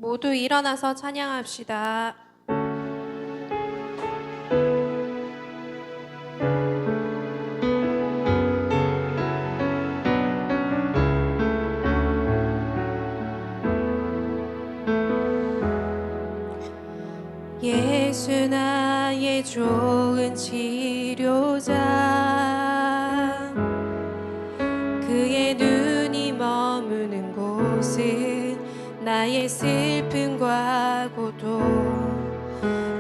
모두 일어나서 찬양합시다. 예수 나의 좋은 치료자, 그의 눈이 머무는 곳은 나의 슬픔과 고통.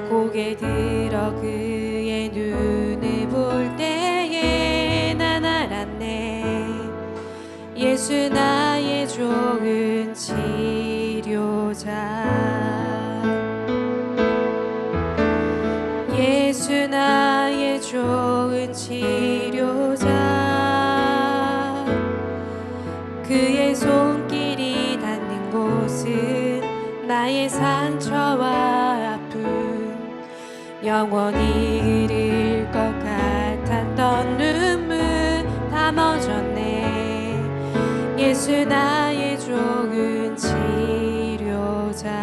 고개 들어 그의 눈을 볼 때에 난 알았네. 예수 나의 좋은 치료자. 예수 나의 좋은 치료자, 그의 손길이 닿는 곳은 나의 상처와 아픔. 영원히 흐를 것 같았던 눈물 다 멎었네. 예수 나의 좋은 치료자.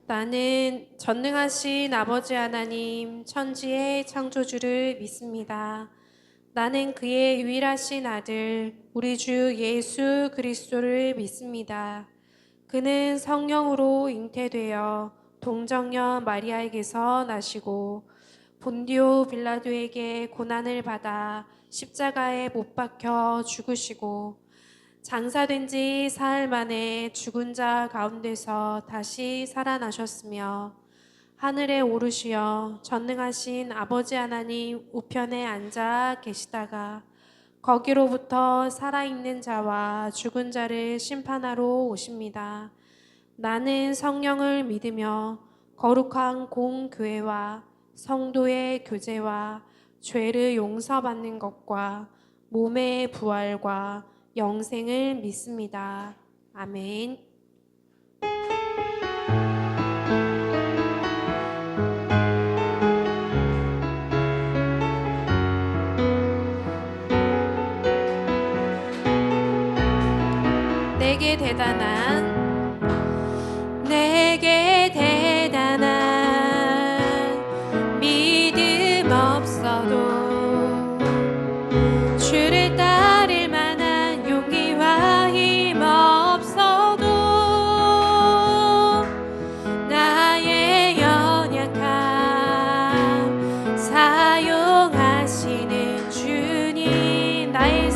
나는 전능하신 아버지 하나님, 천지의 창조주를 믿습니다. 나는 그의 유일하신 아들, 우리 주 예수 그리스도를 믿습니다. 그는 성령으로 잉태되어 동정녀 마리아에게서 나시고 본디오 빌라도에게 고난을 받아 십자가에 못 박혀 죽으시고 장사된 지 사흘 만에 죽은 자 가운데서 다시 살아나셨으며 하늘에 오르시어 전능하신 아버지 하나님 우편에 앉아 계시다가 거기로부터 살아있는 자와 죽은 자를 심판하러 오십니다. 나는 성령을 믿으며 거룩한 공교회와 성도의 교제와 죄를 용서받는 것과 몸의 부활과 영생을 믿습니다. 아멘. 내게 대단한 믿음 없어도 주를 따를 만한 용기와 힘 없어도 나의 연약함 사용하시는 주님, 나의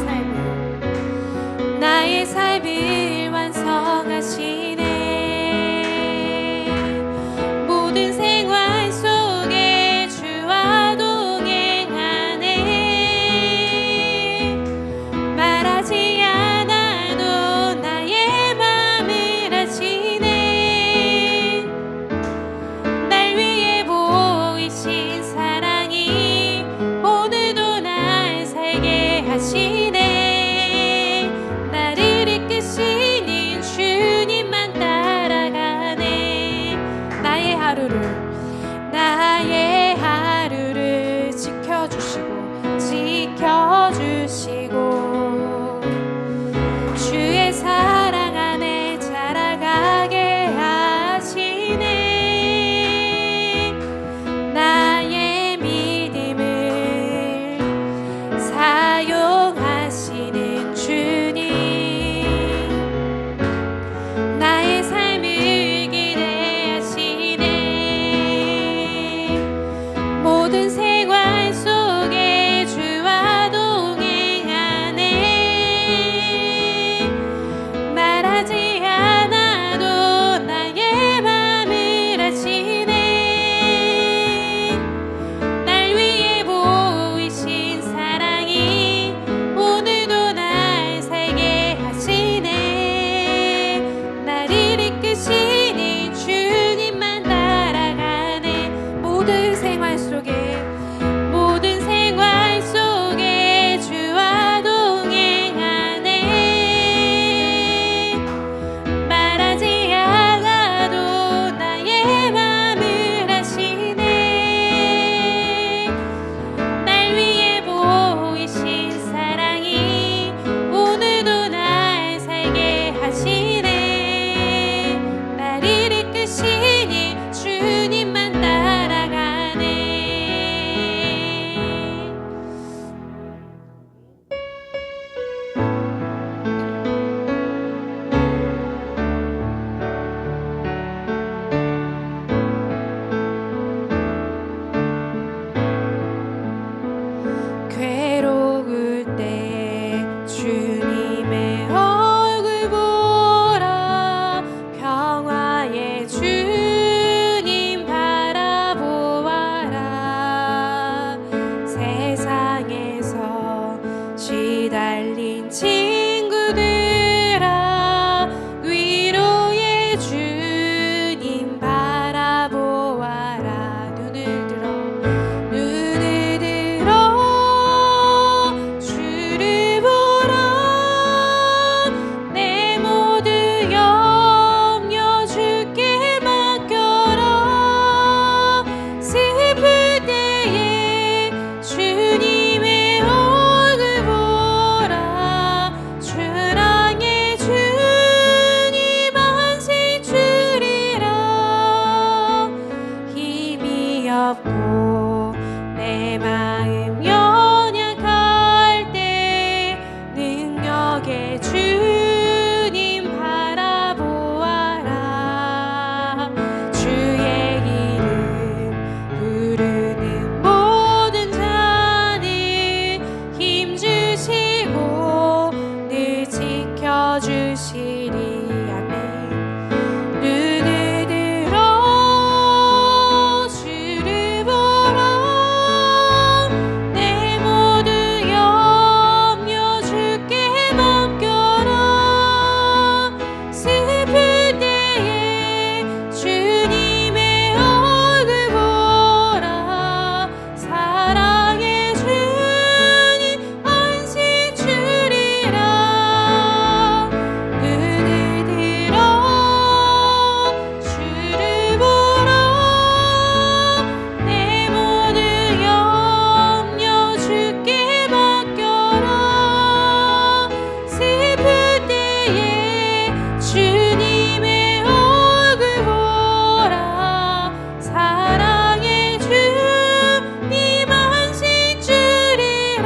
삶을 완성하시 지켜주시고 지켜주시고 주의 사랑 안에 자라가게 하시네. 나의 믿음을 사용하시는 주님, 나의 삶을 기대하시네. 모든 생활 속에 주와 동행하네. 말하지 않아도 나의 맘을 아시네. 날 위해 보이신 사랑이 오늘도 날 살게 하시네. 나를 이끄시는 주님만 따라가네. 모든 생활 속에 주와 동행하네. 말하지 않아도 나의 맘을 아시네. 날 위해 보이신 사랑이 오늘도 날 살게 하시네. 나를 이끄시니 주님만 따라가네. 괴로울 때 주님의 얼굴 보라. 평화의 주님 바라보아라. 세상에서 시달린 친구들아, 위로의 주님 바라보아라. 눈을 들어 주를 보라. 내 모든 염려 주께 맡겨라. 슬플 때에 주님의 얼굴 보라. 사랑의 주님 안식 주리라. 힘이 없고 내 마음 연약할 때 능력의 주님 바라보아라. 주의 이름 부르는 모든 자들 힘주시고 늘 지켜주시리. 아멘. 눈을 들어 주를 보라. 내 모든 염려 주께 맡겨라. 슬플 때에 주님의 얼굴 보라. 사랑의 주님 안식 주리라. 눈을 들어 주를 보라. 내 모든 염려 주께 맡겨라. 슬플 때에 주님의 얼굴 보라. 사랑의 주님 안식 주리라.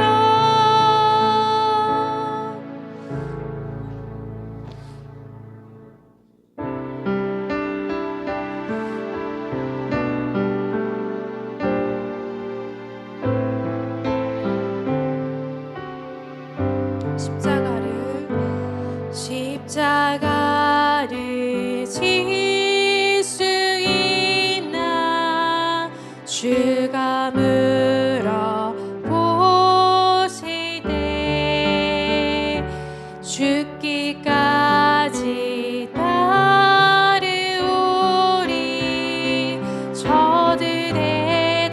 십자가를 질 수 있나. 주가 물어보실 때 죽기까지 따르오리. 저들 대답하였다.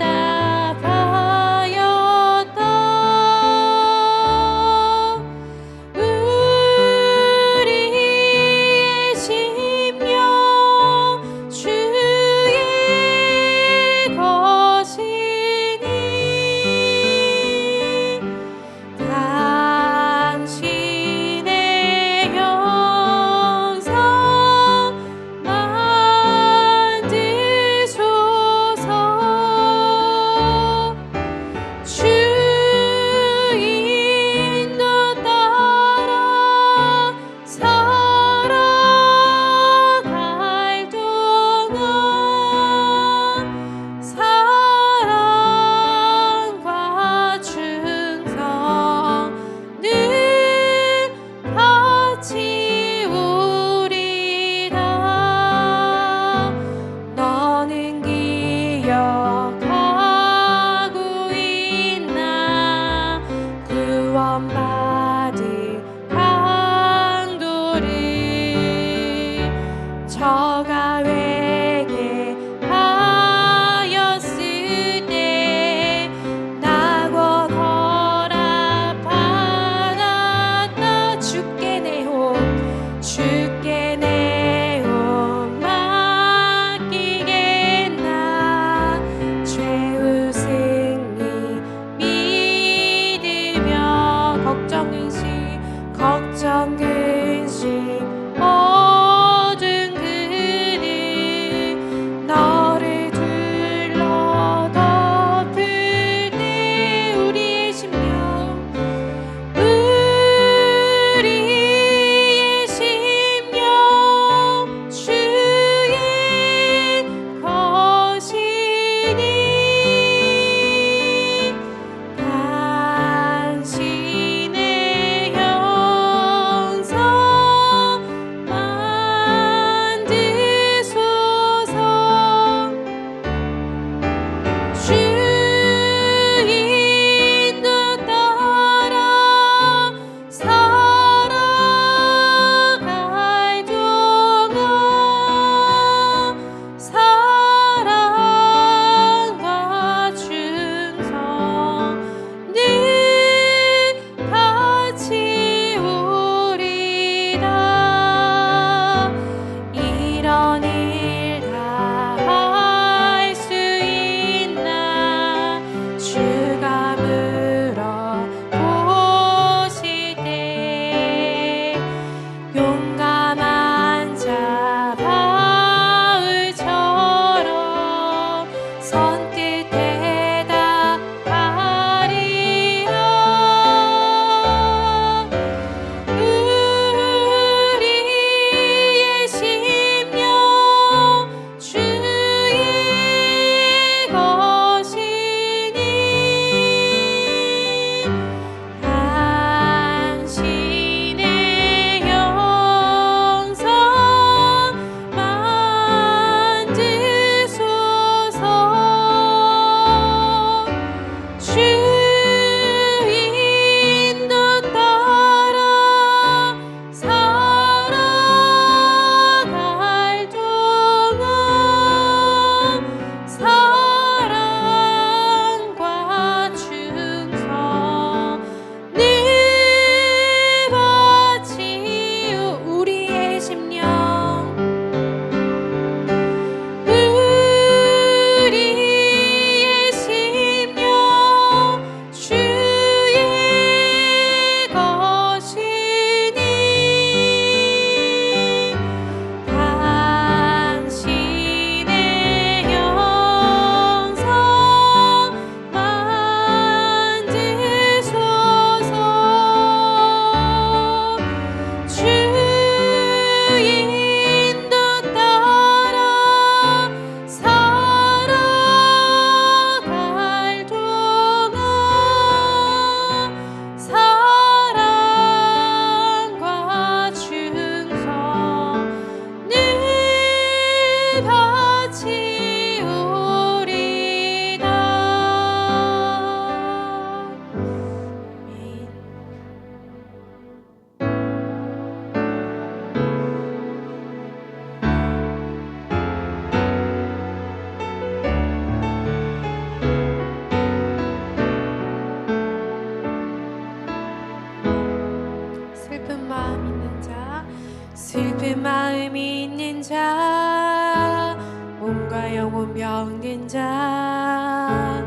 슬픈 마음이 있는 자, 몸과 영혼 병든 자,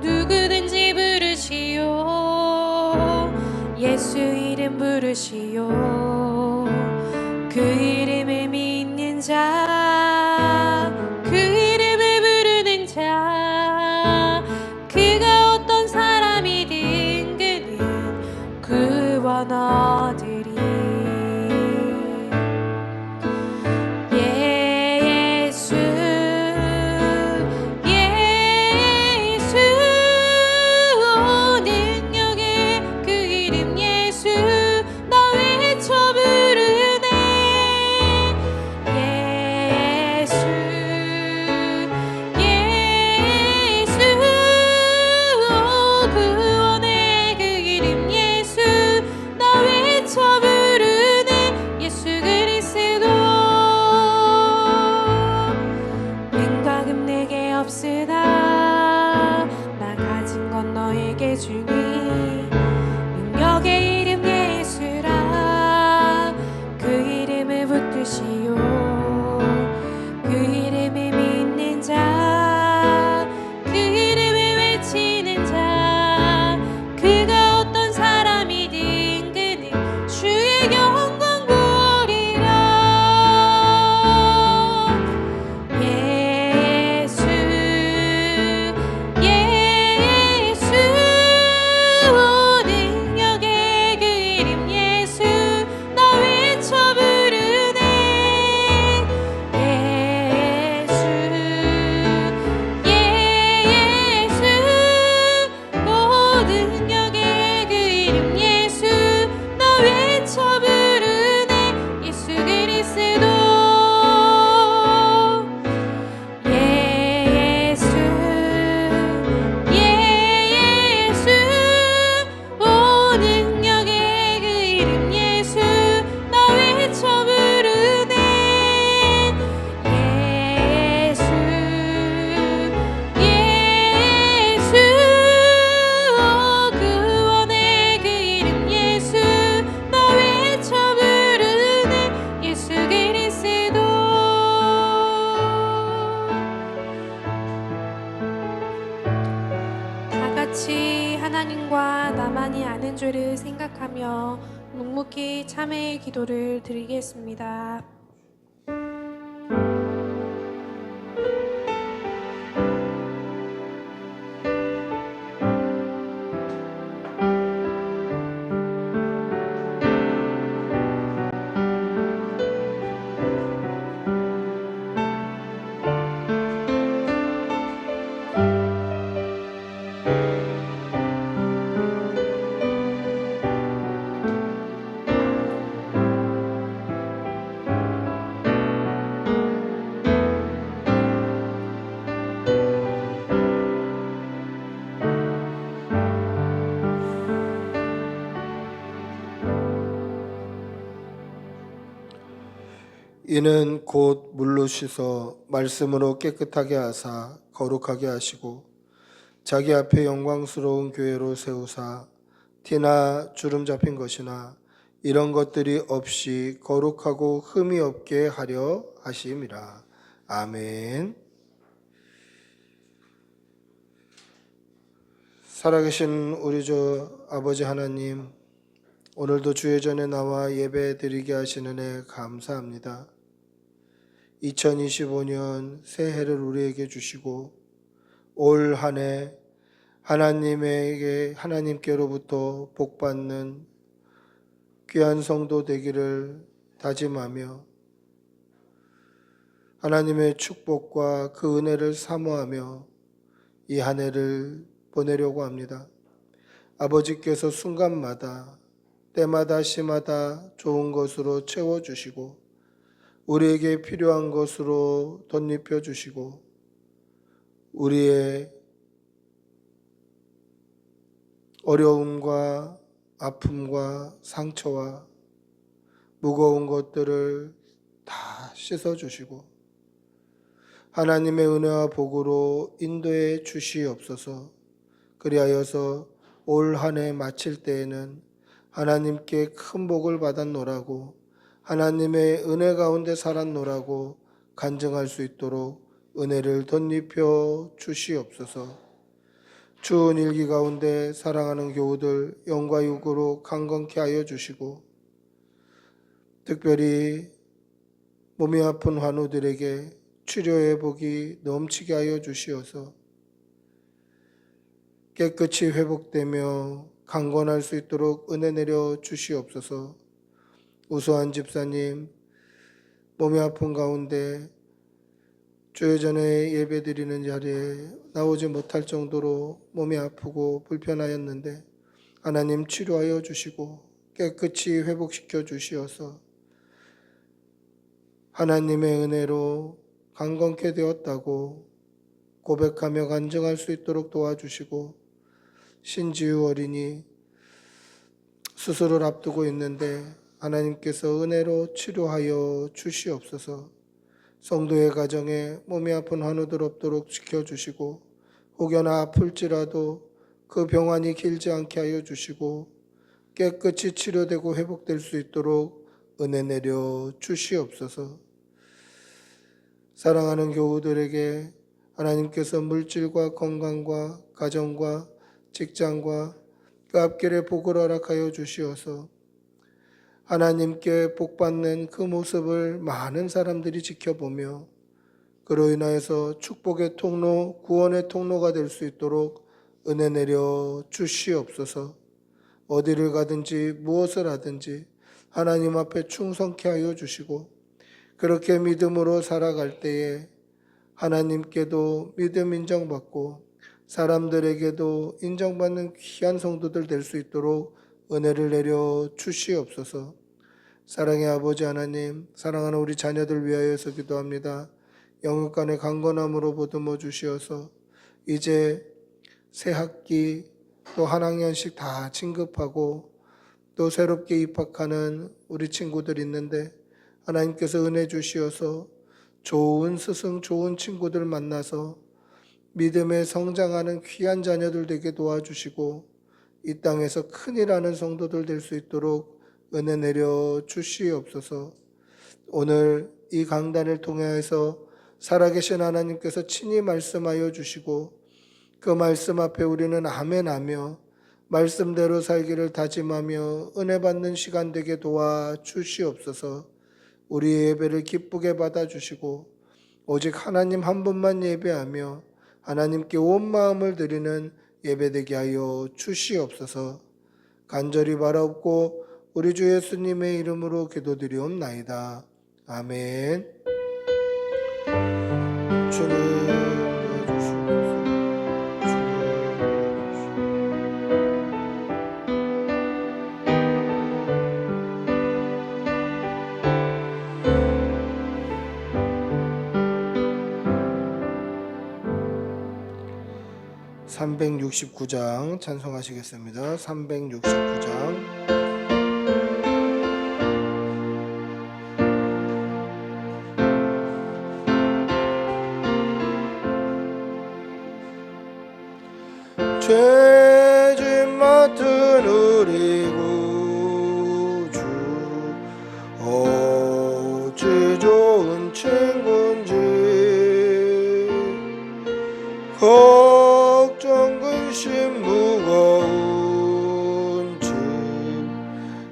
누구든지 부르시오. 예수 이름 부르시오. 그 이름을 믿는 자, 그 이름을 부르는 자, 그가 어떤 사람이든 그는 구원 얻으리. 예수 예수 능력의 그 이름 예수 나 외쳐 부르네. 예수 예수 구원의 그 이름 예수 나 외쳐 부르네. 예수 그리스도 은과 금 내게 없으나 나 가진 건 너에게 주니 능력의 이름 예수라. 그 이름을 붙드시오. 그 이름을 믿는 자, 그 이름을 외치는 자, 그가 어떤 사람이든 그는 주의 영광 보리라. 예수 예수 능력의 그 이름 예수 나 외쳐 부르네. 예수 예수 능력의 그 이름 예수 나 외쳐 부르네. 예수 그리스도 예수 예수 능력의 그 이름 예수 나 외쳐 부르네. 예수 예수 구원의 그 이름 예수 나 외쳐 부르네. 예수 그리스도 다 같이 하나님과 나만이 아는 죄를 생각하며 묵묵히 참회의 기도를 드리겠습니다. 이는 곧 물로 씻어 말씀으로 깨끗하게 하사 거룩하게 하시고 자기 앞에 영광스러운 교회로 세우사 티나 주름 잡힌 것이나 이런 것들이 없이 거룩하고 흠이 없게 하려 하심이라. 아멘. 살아계신 우리 주 아버지 하나님, 오늘도 주의 전에 나와 예배 드리게 하시는 애 감사합니다. 2025년 새해를 우리에게 주시고 올 한 해 하나님께로부터 복받는 귀한 성도 되기를 다짐하며 하나님의 축복과 그 은혜를 사모하며 이 한 해를 보내려고 합니다. 아버지께서 순간마다 때마다 시마다 좋은 것으로 채워주시고 우리에게 필요한 것으로 덧입혀 주시고 우리의 어려움과 아픔과 상처와 무거운 것들을 다 씻어주시고 하나님의 은혜와 복으로 인도해 주시옵소서. 그리하여서 올 한 해 마칠 때에는 하나님께 큰 복을 받았노라고 하나님의 은혜 가운데 살았노라고 간증할 수 있도록 은혜를 덧입혀 주시옵소서. 추운 일기 가운데 사랑하는 교우들 영과 육으로 강건케 하여 주시고, 특별히 몸이 아픈 환우들에게 치료의 복이 넘치게 하여 주시어서 깨끗이 회복되며 강건할 수 있도록 은혜 내려 주시옵소서. 우수한 집사님, 몸이 아픈 가운데 주일 전에 예배드리는 자리에 나오지 못할 정도로 몸이 아프고 불편하였는데 하나님 치료하여 주시고 깨끗이 회복시켜 주시어서 하나님의 은혜로 강건케 되었다고 고백하며 간증할 수 있도록 도와주시고, 신지유 어린이 수술을 앞두고 있는데 하나님께서 은혜로 치료하여 주시옵소서. 성도의 가정에 몸이 아픈 환우들 없도록 지켜주시고, 혹여나 아플지라도 그 병환이 길지 않게 하여 주시고 깨끗이 치료되고 회복될 수 있도록 은혜 내려 주시옵소서. 사랑하는 교우들에게 하나님께서 물질과 건강과 가정과 직장과 그 앞길에 복을 허락하여 주시어서 하나님께 복받는 그 모습을 많은 사람들이 지켜보며 그로 인하여서 축복의 통로, 구원의 통로가 될 수 있도록 은혜 내려 주시옵소서. 어디를 가든지 무엇을 하든지 하나님 앞에 충성케 하여 주시고, 그렇게 믿음으로 살아갈 때에 하나님께도 믿음 인정받고 사람들에게도 인정받는 귀한 성도들 될 수 있도록 은혜를 내려 주시옵소서. 사랑의 아버지 하나님, 사랑하는 우리 자녀들 위하여서 기도합니다. 영육간의 강건함으로 보듬어 주시어서 이제 새 학기 또 한 학년씩 다 진급하고 또 새롭게 입학하는 우리 친구들 있는데 하나님께서 은혜 주시어서 좋은 스승, 좋은 친구들 만나서 믿음에 성장하는 귀한 자녀들 되게 도와주시고 이 땅에서 큰일하는 성도들 될 수 있도록 은혜 내려 주시옵소서. 오늘 이 강단을 통해서 살아계신 하나님께서 친히 말씀하여 주시고 그 말씀 앞에 우리는 아멘하며 말씀대로 살기를 다짐하며 은혜 받는 시간 되게 도와주시옵소서. 우리의 예배를 기쁘게 받아주시고 오직 하나님 한 분만 예배하며 하나님께 온 마음을 드리는 예배되게 하여 주시옵소서. 간절히 바라옵고 우리 주 예수님의 이름으로 기도드리옵나이다. 아멘. 주님 도와주시옵소서. 369장 찬송하시겠습니다. 369장. 죄짐 맡은 우리 구주 어찌 좋은 친구인지 걱정 근심 무거운 짐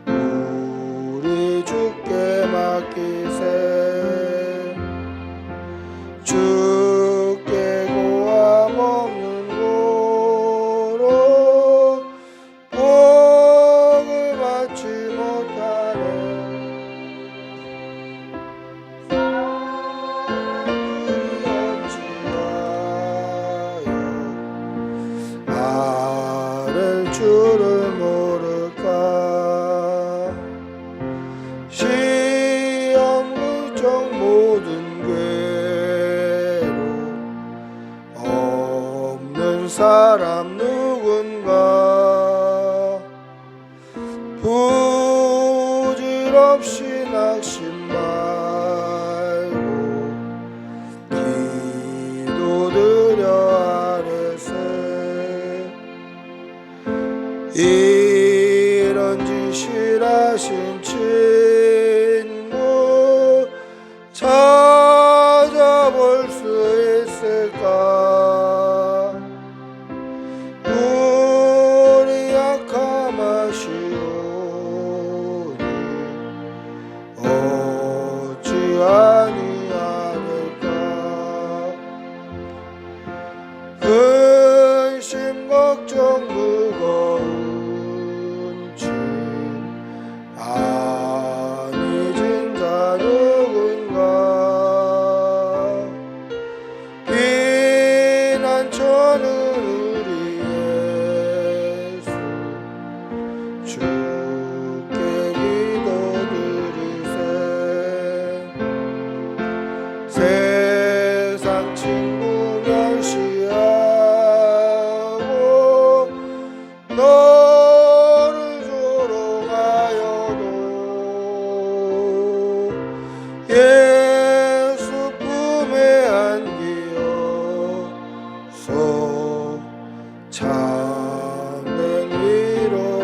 우리 주께 맡기세. 주께 고함 없는 고로 복을 받지 못하네. 사람들이 어찌하여 아를 줄을 모를까. 시험 걱정 모든 괴로 없는 사람 누군가. 부질없이 낙심 말고 기도드려 아뢰세. 이런 짓을 하신 주님 주께 기도드리세. 세상 친구 멸시하고 너를 조롱하여도 예수 품에 안기어서 참된 위로받겠네.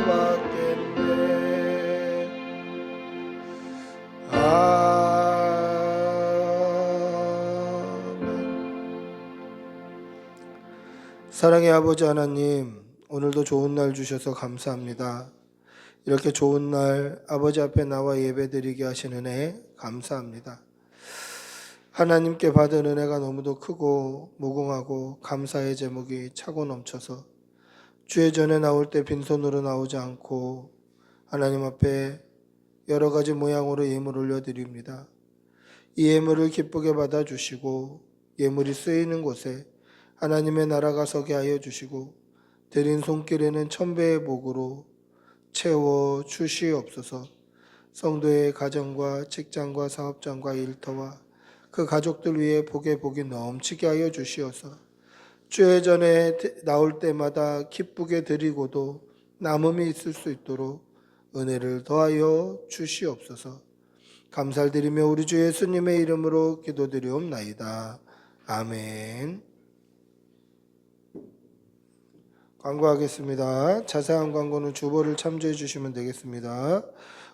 사랑의 아버지 하나님, 오늘도 좋은 날 주셔서 감사합니다. 이렇게 좋은 날 아버지 앞에 나와 예배드리게 하신 은혜 감사합니다. 하나님께 받은 은혜가 너무도 크고 무궁하고 감사의 제목이 차고 넘쳐서 주의 전에 나올 때 빈손으로 나오지 않고 하나님 앞에 여러 가지 모양으로 예물 올려드립니다. 이 예물을 기쁘게 받아주시고 예물이 쓰이는 곳에 하나님의 나라가 서게 하여 주시고 드린 손길에는 천배의 복으로 채워 주시옵소서. 성도의 가정과 직장과 사업장과 일터와 그 가족들 위해 복의 복이 넘치게 하여 주시어서 주의 전에 나올 때마다 기쁘게 드리고도 남음이 있을 수 있도록 은혜를 더하여 주시옵소서. 감사를 드리며 우리 주 예수님의 이름으로 기도드리옵나이다. 아멘. 광고하겠습니다. 자세한 광고는 주보를 참조해 주시면 되겠습니다.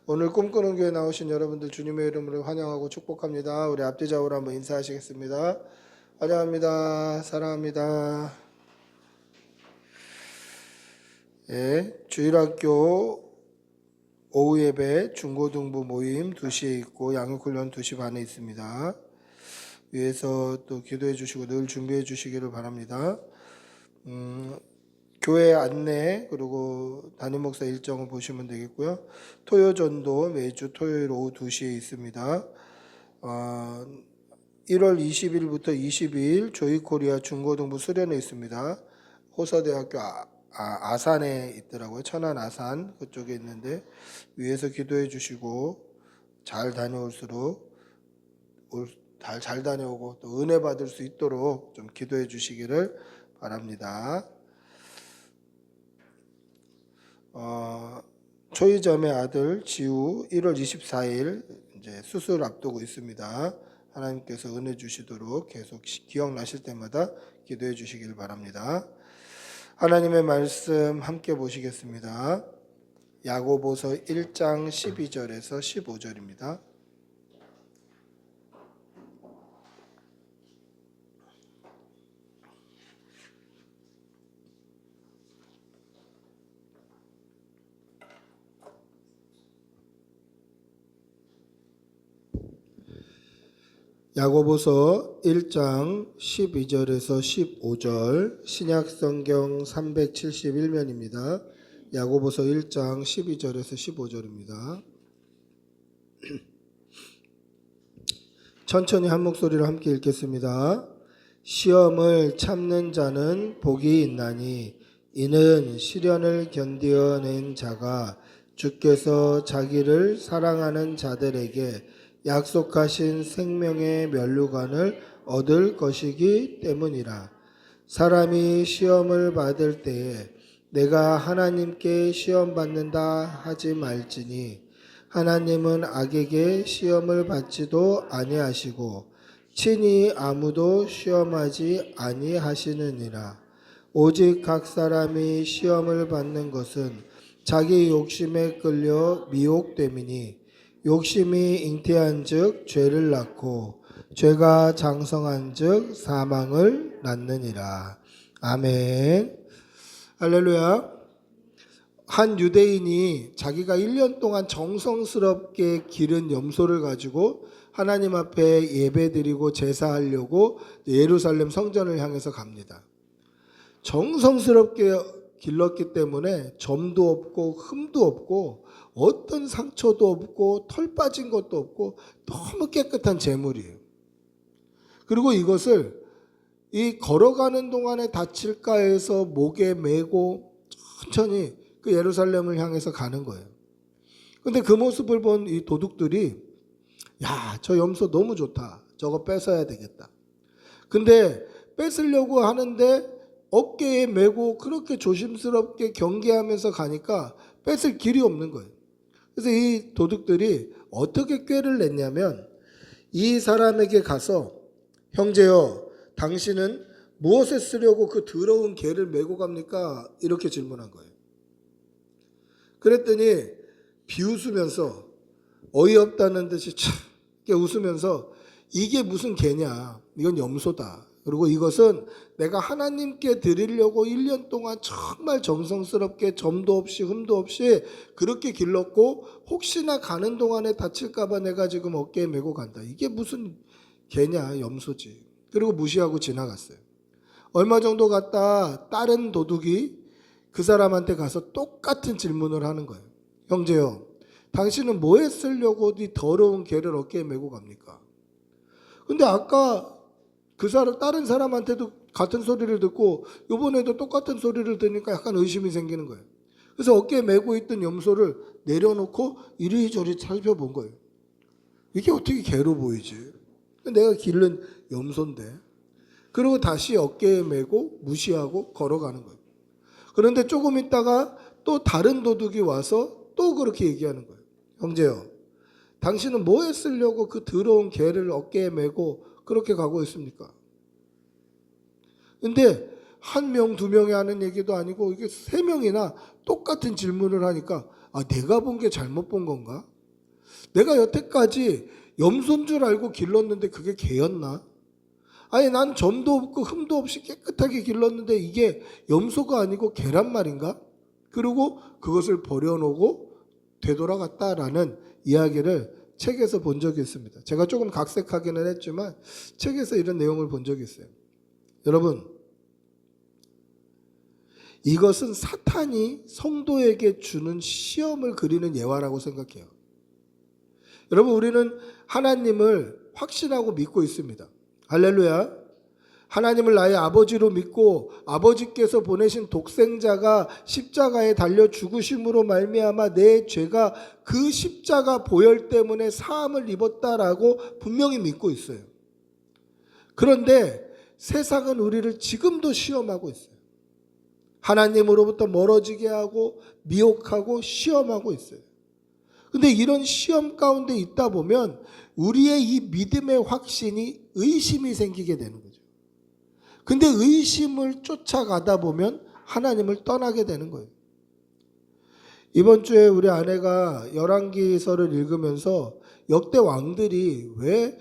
오늘 꿈꾸는 교회 나오신 여러분들 주님의 이름으로 환영하고 축복합니다. 우리 앞뒤 좌우로 한번 인사하시겠습니다. 환영합니다. 사랑합니다. 예, 주일학교 오후 예배 중고등부 모임 2시에 있고 양육훈련 2시 반에 있습니다. 위에서 또 기도해 주시고 늘 준비해 주시기를 바랍니다. 교회 안내 그리고 담임 목사 일정을 보시면 되겠고요. 토요전도 매주 토요일 오후 2시에 있습니다. 1월 20일부터 22일 조이코리아 중고등부 수련회 있습니다. 호서대학교 아산에 있더라고요. 천안 아산 그쪽에 있는데 위에서 기도해 주시고 잘 다녀올수록 잘 다녀오고 또 은혜 받을 수 있도록 좀 기도해 주시기를 바랍니다. 초이점의 아들 지우 1월 24일 이제 수술 앞두고 있습니다. 하나님께서 은혜 주시도록 계속 기억나실 때마다 기도해 주시길 바랍니다. 하나님의 말씀 함께 보시겠습니다. 야고보서 1장 12절에서 15절입니다. 야고보서 1장 12절에서 15절 신약성경 371면입니다. 야고보서 1장 12절에서 15절입니다. 천천히 한 목소리로 함께 읽겠습니다. 시험을 참는 자는 복이 있나니 이는 시련을 견디어낸 자가 주께서 자기를 사랑하는 자들에게 약속하신 생명의 면류관을 얻을 것이기 때문이라. 사람이 시험을 받을 때에 내가 하나님께 시험 받는다 하지 말지니 하나님은 악에게 시험을 받지도 아니하시고 친히 아무도 시험하지 아니하시느니라. 오직 각 사람이 시험을 받는 것은 자기 욕심에 끌려 미혹됨이니 욕심이 잉태한즉 죄를 낳고 죄가 장성한즉 사망을 낳느니라. 아멘. 할렐루야. 한 유대인이 자기가 1년 동안 정성스럽게 기른 염소를 가지고 하나님 앞에 예배드리고 제사하려고 예루살렘 성전을 향해서 갑니다. 정성스럽게 길렀기 때문에 점도 없고 흠도 없고 어떤 상처도 없고 털 빠진 것도 없고 너무 깨끗한 제물이에요. 그리고 이것을 이 걸어가는 동안에 다칠까 해서 목에 메고 천천히 그 예루살렘을 향해서 가는 거예요. 근데 그 모습을 본 이 도둑들이 야, 저 염소 너무 좋다. 저거 뺏어야 되겠다. 근데 뺏으려고 하는데 어깨에 메고 그렇게 조심스럽게 경계하면서 가니까 뺏을 길이 없는 거예요. 그래서 이 도둑들이 어떻게 꾀를 냈냐면 이 사람에게 가서 형제여, 당신은 무엇에 쓰려고 그 더러운 개를 메고 갑니까? 이렇게 질문한 거예요. 그랬더니 비웃으면서 어이없다는 듯이 참 이렇게 웃으면서 이게 무슨 개냐? 이건 염소다. 그리고 이것은 내가 하나님께 드리려고 1년 동안 정말 정성스럽게 점도 없이 흠도 없이 그렇게 길렀고 혹시나 가는 동안에 다칠까 봐 내가 지금 어깨에 메고 간다. 이게 무슨 개냐? 염소지. 그리고 무시하고 지나갔어요. 얼마 정도 갔다 다른 도둑이 그 사람한테 가서 똑같은 질문을 하는 거예요. 형제요, 당신은 뭐에 쓰려고 이 더러운 개를 어깨에 메고 갑니까? 근데 아까 그 사람 다른 사람한테도 같은 소리를 듣고 이번에도 똑같은 소리를 들으니까 약간 의심이 생기는 거예요. 그래서 어깨에 메고 있던 염소를 내려놓고 이리저리 살펴본 거예요. 이게 어떻게 개로 보이지? 내가 기른 염소인데. 그리고 다시 어깨에 메고 무시하고 걸어가는 거예요. 그런데 조금 있다가 또 다른 도둑이 와서 또 그렇게 얘기하는 거예요. 형제요, 당신은 뭐에 쓰려고 그 더러운 개를 어깨에 메고 그렇게 가고 있습니까? 근데 한 명, 두 명이 하는 얘기도 아니고 이게 세 명이나 똑같은 질문을 하니까 내가 본 게 잘못 본 건가? 내가 여태까지 염소인 줄 알고 길렀는데 그게 개였나? 아니 난 점도 없고 흠도 없이 깨끗하게 길렀는데 이게 염소가 아니고 개란 말인가? 그리고 그것을 버려놓고 되돌아갔다라는 이야기를 책에서 본 적이 있습니다. 제가 조금 각색하기는 했지만 책에서 이런 내용을 본 적이 있어요. 여러분, 이것은 사탄이 성도에게 주는 시험을 그리는 예화라고 생각해요. 여러분, 우리는 하나님을 확신하고 믿고 있습니다. 할렐루야. 하나님을 나의 아버지로 믿고 아버지께서 보내신 독생자가 십자가에 달려 죽으심으로 말미암아 내 죄가 그 십자가 보혈 때문에 사함을 입었다라고 분명히 믿고 있어요. 그런데 세상은 우리를 지금도 시험하고 있어요. 하나님으로부터 멀어지게 하고 미혹하고 시험하고 있어요. 근데 이런 시험 가운데 있다 보면 우리의 이 믿음의 확신이 의심이 생기게 되는 거죠. 근데 의심을 쫓아가다 보면 하나님을 떠나게 되는 거예요. 이번 주에 우리 아내가 열왕기서를 읽으면서 역대 왕들이 왜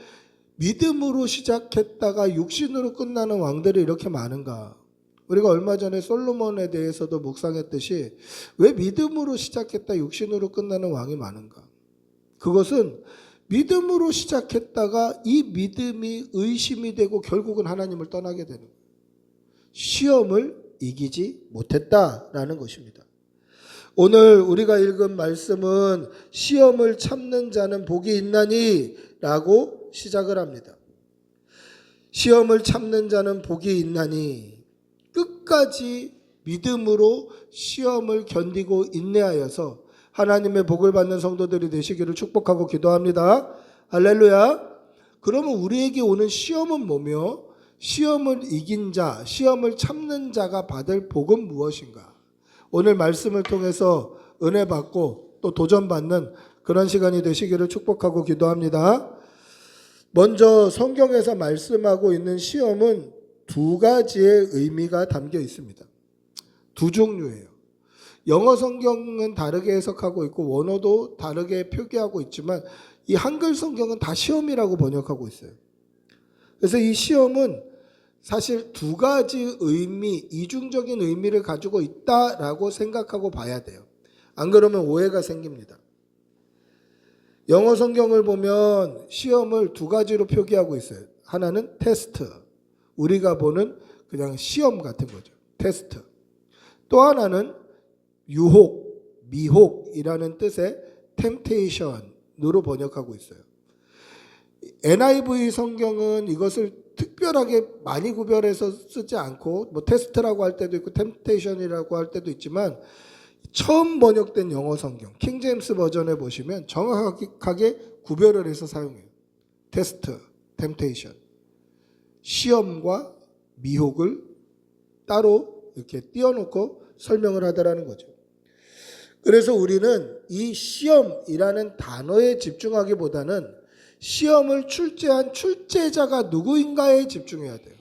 믿음으로 시작했다가 육신으로 끝나는 왕들이 이렇게 많은가? 우리가 얼마 전에 솔로몬에 대해서도 묵상했듯이 왜 믿음으로 시작했다 육신으로 끝나는 왕이 많은가? 그것은 믿음으로 시작했다가 이 믿음이 의심이 되고 결국은 하나님을 떠나게 되는 거예요. 시험을 이기지 못했다라는 것입니다. 오늘 우리가 읽은 말씀은 시험을 참는 자는 복이 있나니 라고 시작을 합니다. 시험을 참는 자는 복이 있나니, 끝까지 믿음으로 시험을 견디고 인내하여서 하나님의 복을 받는 성도들이 되시기를 축복하고 기도합니다. 할렐루야. 그러면 우리에게 오는 시험은 뭐며 시험을 이긴 자, 시험을 참는 자가 받을 복은 무엇인가? 오늘 말씀을 통해서 은혜 받고 또 도전받는 그런 시간이 되시기를 축복하고 기도합니다. 먼저 성경에서 말씀하고 있는 시험은 두 가지의 의미가 담겨 있습니다. 두 종류예요. 영어 성경은 다르게 해석하고 있고 원어도 다르게 표기하고 있지만 이 한글 성경은 다 시험이라고 번역하고 있어요. 그래서 이 시험은 사실 두 가지 의미, 이중적인 의미를 가지고 있다라고 생각하고 봐야 돼요. 안 그러면 오해가 생깁니다. 영어 성경을 보면 시험을 두 가지로 표기하고 있어요. 하나는 테스트, 우리가 보는 그냥 시험 같은 거죠. 테스트. 또 하나는 유혹, 미혹이라는 뜻의 temptation으로 번역하고 있어요. NIV 성경은 이것을 특별하게 많이 구별해서 쓰지 않고 뭐 테스트라고 할 때도 있고 temptation이라고 할 때도 있지만 처음 번역된 영어 성경 킹제임스 버전에 보시면 정확하게 구별을 해서 사용해요. 테스트, 템테이션, 시험과 미혹을 따로 이렇게 띄워놓고 설명을 하더라는 거죠. 그래서 우리는 이 시험이라는 단어에 집중하기보다는 시험을 출제한 출제자가 누구인가에 집중해야 돼요.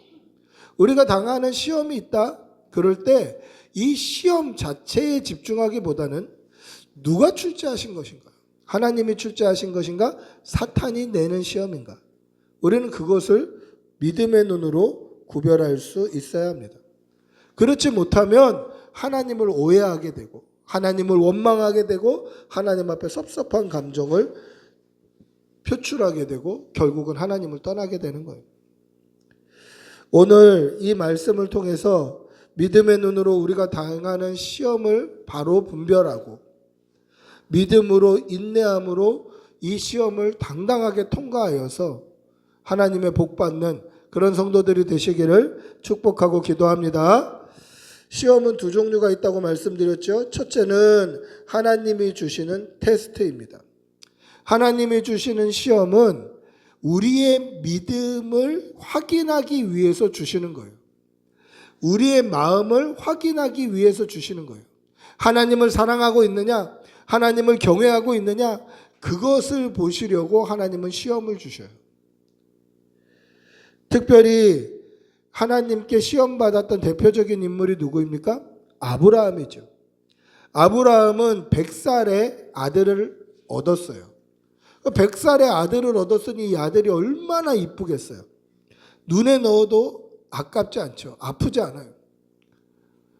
우리가 당하는 시험이 있다. 그럴 때 이 시험 자체에 집중하기보다는 누가 출제하신 것인가? 하나님이 출제하신 것인가? 사탄이 내는 시험인가? 우리는 그것을 믿음의 눈으로 구별할 수 있어야 합니다. 그렇지 못하면 하나님을 오해하게 되고 하나님을 원망하게 되고 하나님 앞에 섭섭한 감정을 표출하게 되고 결국은 하나님을 떠나게 되는 거예요. 오늘 이 말씀을 통해서 믿음의 눈으로 우리가 당하는 시험을 바로 분별하고 믿음으로 인내함으로 이 시험을 당당하게 통과하여서 하나님의 복받는 그런 성도들이 되시기를 축복하고 기도합니다. 시험은 두 종류가 있다고 말씀드렸죠. 첫째는 하나님이 주시는 테스트입니다. 하나님이 주시는 시험은 우리의 믿음을 확인하기 위해서 주시는 거예요. 우리의 마음을 확인하기 위해서 주시는 거예요. 하나님을 사랑하고 있느냐, 하나님을 경외하고 있느냐, 그것을 보시려고 하나님은 시험을 주셔요. 특별히 하나님께 시험받았던 대표적인 인물이 누구입니까? 아브라함이죠. 아브라함은 100살의 아들을 얻었어요. 100살의 아들을 얻었으니 이 아들이 얼마나 이쁘겠어요. 눈에 넣어도 아깝지 않죠. 아프지 않아요.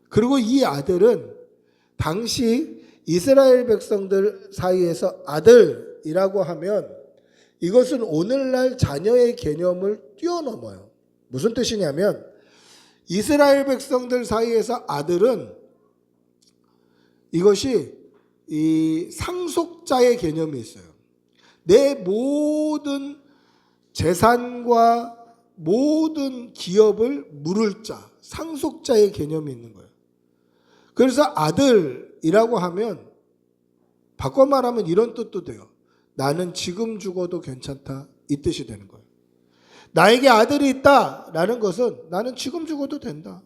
그리고 이 아들은 당시 이스라엘 백성들 사이에서 아들이라고 하면 이것은 오늘날 자녀의 개념을 뛰어넘어요. 무슨 뜻이냐면 이스라엘 백성들 사이에서 아들은 이것이 이 상속자의 개념이 있어요. 내 모든 재산과 모든 기업을 물을 자, 상속자의 개념이 있는 거예요. 그래서 아들이라고 하면 바꿔 말하면 이런 뜻도 돼요. 나는 지금 죽어도 괜찮다, 이 뜻이 되는 거예요. 나에게 아들이 있다라는 것은 나는 지금 죽어도 된다.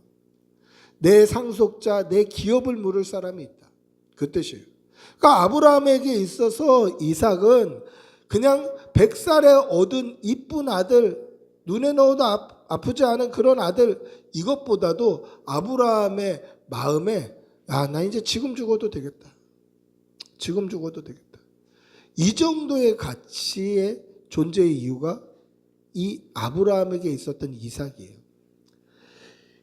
내 상속자, 내 기업을 물을 사람이 있다. 그 뜻이에요. 그러니까 아브라함에게 있어서 이삭은 그냥 100살에 얻은 이쁜 아들, 눈에 넣어도 아프지 않은 그런 아들, 이것보다도 아브라함의 마음에 나 이제 지금 죽어도 되겠다. 지금 죽어도 되겠다. 이 정도의 가치의 존재의 이유가 이 아브라함에게 있었던 이삭이에요.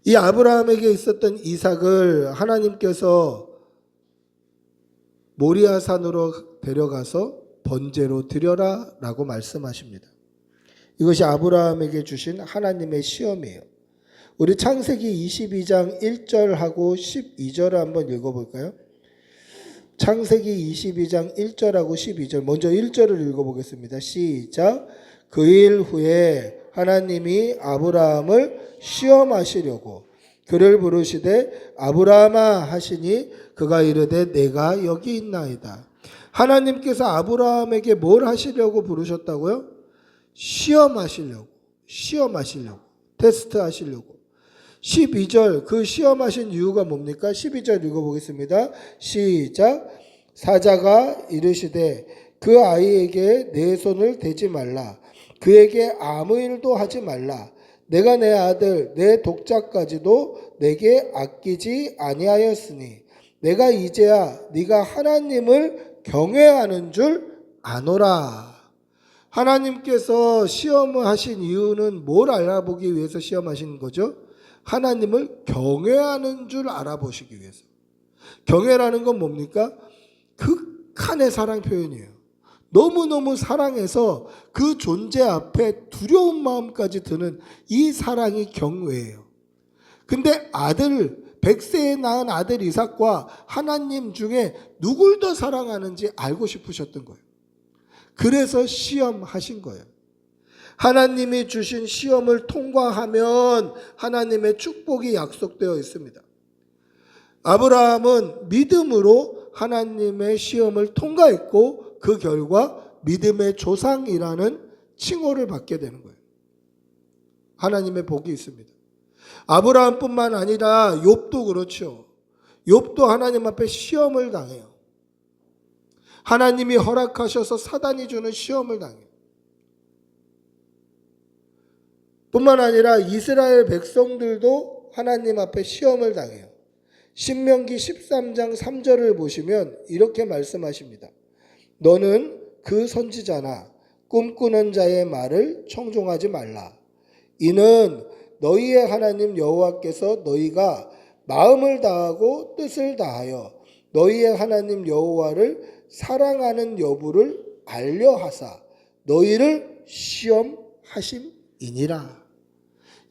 이 아브라함에게 있었던 이삭을 하나님께서 모리아산으로 데려가서 번제로 드려라 라고 말씀하십니다. 이것이 아브라함에게 주신 하나님의 시험이에요. 우리 창세기 22장 1절하고 12절을 한번 읽어볼까요? 창세기 22장 1절하고 12절, 먼저 1절을 읽어보겠습니다. 시작. 그 일 후에 하나님이 아브라함을 시험하시려고 그를 부르시되 아브라함아 하시니 그가 이르되 내가 여기 있나이다. 하나님께서 아브라함에게 뭘 하시려고 부르셨다고요? 시험하시려고, 테스트 하시려고. 12절, 그 시험하신 이유가 뭡니까? 12절 읽어보겠습니다. 시작. 사자가 이르시되 그 아이에게 내 손을 대지 말라. 그에게 아무 일도 하지 말라. 내가 내 아들, 내 독자까지도 내게 아끼지 아니하였으니 내가 이제야 네가 하나님을 경외하는 줄 아노라. 하나님께서 시험을 하신 이유는 뭘 알아보기 위해서 시험하신 거죠? 하나님을 경외하는 줄 알아보시기 위해서. 경외라는 건 뭡니까? 극한의 사랑 표현이에요. 너무너무 사랑해서 그 존재 앞에 두려운 마음까지 드는 이 사랑이 경외예요. 근데 아들, 100세에 낳은 아들 이삭과 하나님 중에 누굴 더 사랑하는지 알고 싶으셨던 거예요. 그래서 시험하신 거예요. 하나님이 주신 시험을 통과하면 하나님의 축복이 약속되어 있습니다. 아브라함은 믿음으로 하나님의 시험을 통과했고 그 결과 믿음의 조상이라는 칭호를 받게 되는 거예요. 하나님의 복이 있습니다. 아브라함뿐만 아니라 욥도 그렇죠. 욥도 하나님 앞에 시험을 당해요. 하나님이 허락하셔서 사단이 주는 시험을 당해요. 뿐만 아니라 이스라엘 백성들도 하나님 앞에 시험을 당해요. 신명기 13장 3절을 보시면 이렇게 말씀하십니다. 너는 그 선지자나 꿈꾸는 자의 말을 청종하지 말라. 이는 너희의 하나님 여호와께서 너희가 마음을 다하고 뜻을 다하여 너희의 하나님 여호와를 사랑하는 여부를 알려하사 너희를 시험하심이니라.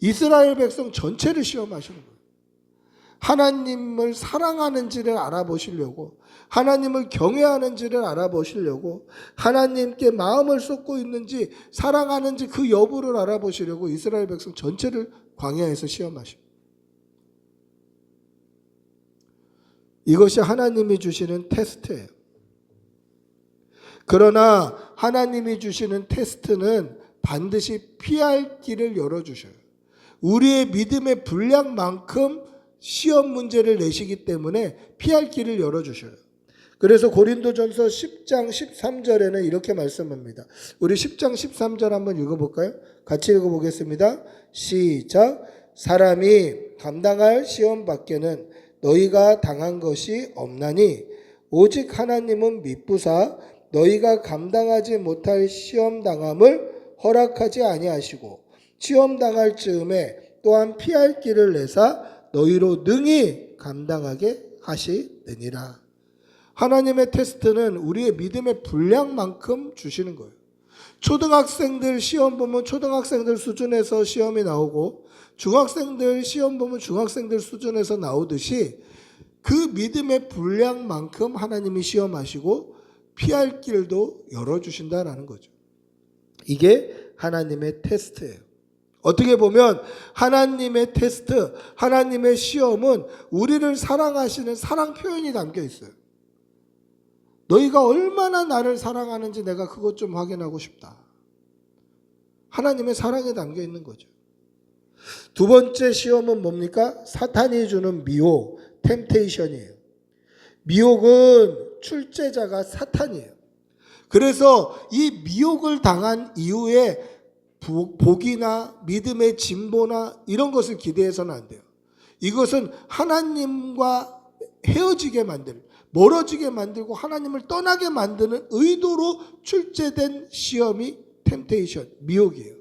이스라엘 백성 전체를 시험하시는 거예요. 하나님을 사랑하는지를 알아보시려고, 하나님을 경외하는지를 알아보시려고, 하나님께 마음을 쏟고 있는지 사랑하는지 그 여부를 알아보시려고 이스라엘 백성 전체를 광야에서 시험하십니다. 이것이 하나님이 주시는 테스트예요. 그러나 하나님이 주시는 테스트는 반드시 피할 길을 열어주셔요. 우리의 믿음의 분량만큼 시험 문제를 내시기 때문에 피할 길을 열어주셔요. 그래서 고린도전서 10장 13절에는 이렇게 말씀합니다. 우리 10장 13절 한번 읽어볼까요? 같이 읽어보겠습니다. 시작. 사람이 감당할 시험 밖에는 너희가 당한 것이 없나니 오직 하나님은 미쁘사 너희가 감당하지 못할 시험 당함을 허락하지 아니하시고 시험 당할 즈음에 또한 피할 길을 내사 너희로 능히 감당하게 하시느니라. 하나님의 테스트는 우리의 믿음의 분량만큼 주시는 거예요. 초등학생들 시험 보면 초등학생들 수준에서 시험이 나오고 중학생들 시험 보면 중학생들 수준에서 나오듯이 그 믿음의 분량만큼 하나님이 시험하시고 피할 길도 열어주신다라는 거죠. 이게 하나님의 테스트예요. 어떻게 보면 하나님의 테스트, 하나님의 시험은 우리를 사랑하시는 사랑 표현이 담겨 있어요. 너희가 얼마나 나를 사랑하는지 내가 그것 좀 확인하고 싶다. 하나님의 사랑이 담겨 있는 거죠. 두 번째 시험은 뭡니까? 사탄이 주는 미혹, 템테이션이에요. 미혹은 출제자가 사탄이에요. 그래서 이 미혹을 당한 이후에 복이나 믿음의 진보나 이런 것을 기대해서는 안 돼요. 이것은 하나님과 헤어지게 만들, 멀어지게 만들고 하나님을 떠나게 만드는 의도로 출제된 시험이 템테이션, 미혹이에요.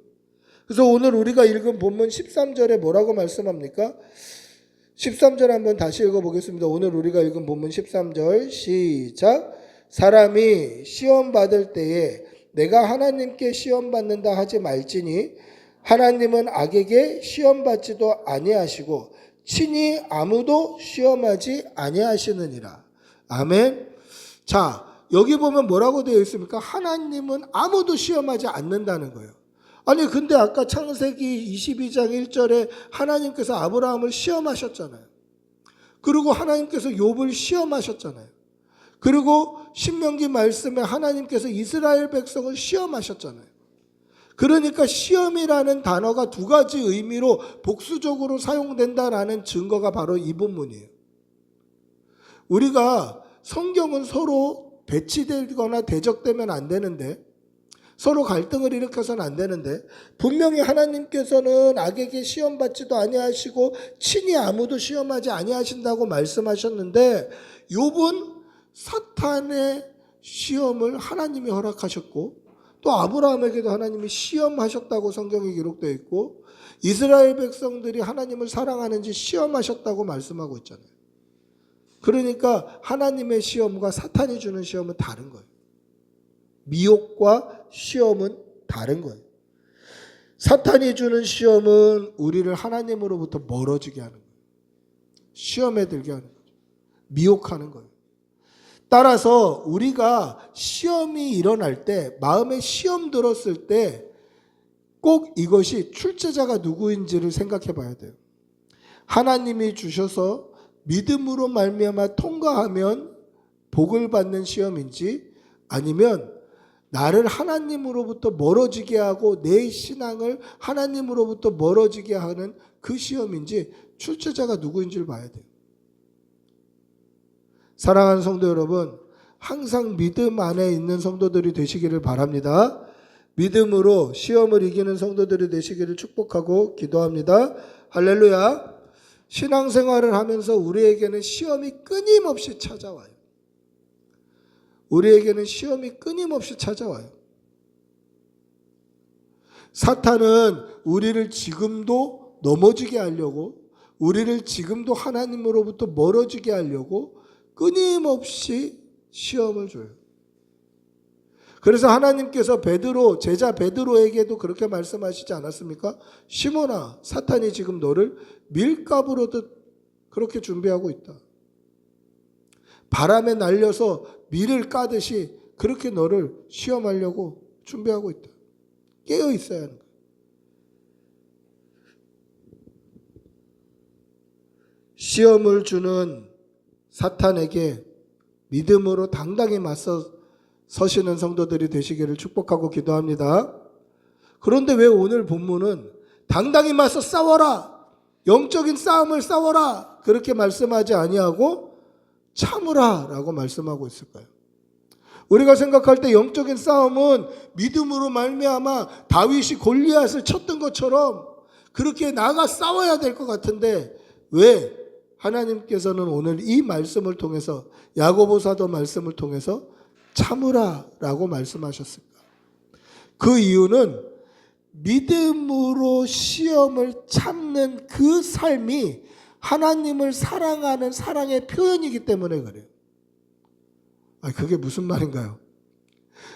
그래서 오늘 우리가 읽은 본문 13절에 뭐라고 말씀합니까? 13절 한번 다시 읽어보겠습니다. 오늘 우리가 읽은 본문 13절 시작. 사람이 시험 받을 때에 내가 하나님께 시험 받는다 하지 말지니 하나님은 악에게 시험 받지도 아니하시고 친히 아무도 시험하지 아니하시느니라. 아멘. 자, 여기 보면 뭐라고 되어 있습니까? 하나님은 아무도 시험하지 않는다는 거예요. 아니 근데 아까 창세기 22장 1절에 하나님께서 아브라함을 시험하셨잖아요. 그리고 하나님께서 욥을 시험하셨잖아요. 그리고 신명기 말씀에 하나님께서 이스라엘 백성을 시험하셨잖아요. 그러니까 시험이라는 단어가 두 가지 의미로 복수적으로 사용된다라는 증거가 바로 이 본문이에요. 우리가 성경은 서로 배치되거나 대적되면 안 되는데, 서로 갈등을 일으켜서는 안 되는데, 분명히 하나님께서는 악에게 시험받지도 아니하시고 친히 아무도 시험하지 아니하신다고 말씀하셨는데, 욥은 사탄의 시험을 하나님이 허락하셨고 또 아브라함에게도 하나님이 시험하셨다고 성경에 기록되어 있고 이스라엘 백성들이 하나님을 사랑하는지 시험하셨다고 말씀하고 있잖아요. 그러니까 하나님의 시험과 사탄이 주는 시험은 다른 거예요. 미혹과 시험은 다른 거예요. 사탄이 주는 시험은 우리를 하나님으로부터 멀어지게 하는 거예요. 시험에 들게 하는 거죠. 미혹하는 거예요. 따라서 우리가 시험이 일어날 때, 마음에 시험 들었을 때 꼭 이것이 출제자가 누구인지를 생각해 봐야 돼요. 하나님이 주셔서 믿음으로 말미암아 통과하면 복을 받는 시험인지 아니면 나를 하나님으로부터 멀어지게 하고 내 신앙을 하나님으로부터 멀어지게 하는 그 시험인지 출제자가 누구인지를 봐야 돼요. 사랑하는 성도 여러분, 항상 믿음 안에 있는 성도들이 되시기를 바랍니다. 믿음으로 시험을 이기는 성도들이 되시기를 축복하고 기도합니다. 할렐루야. 신앙생활을 하면서 우리에게는 시험이 끊임없이 찾아와요. 우리에게는 시험이 끊임없이 찾아와요. 사탄은 우리를 지금도 넘어지게 하려고, 우리를 지금도 하나님으로부터 멀어지게 하려고 끊임없이 시험을 줘요. 그래서 하나님께서 제자 베드로에게도 그렇게 말씀하시지 않았습니까? 시몬아, 사탄이 지금 너를 밀가부로도 그렇게 준비하고 있다. 바람에 날려서 밀을 까듯이 그렇게 너를 시험하려고 준비하고 있다. 깨어 있어야 하는 거예요. 시험을 주는 사탄에게 믿음으로 당당히 맞서 서시는 성도들이 되시기를 축복하고 기도합니다. 그런데 왜 오늘 본문은 당당히 맞서 싸워라, 영적인 싸움을 싸워라 그렇게 말씀하지 아니하고 참으라 라고 말씀하고 있을까요? 우리가 생각할 때 영적인 싸움은 믿음으로 말미암아 다윗이 골리앗을 쳤던 것처럼 그렇게 나가 싸워야 될 것 같은데 왜 하나님께서는 오늘 이 말씀을 통해서 야고보사도 말씀을 통해서 참으라 라고 말씀하셨을까? 그 이유는 믿음으로 시험을 참는 그 삶이 하나님을 사랑하는 사랑의 표현이기 때문에 그래요. 그게 무슨 말인가요?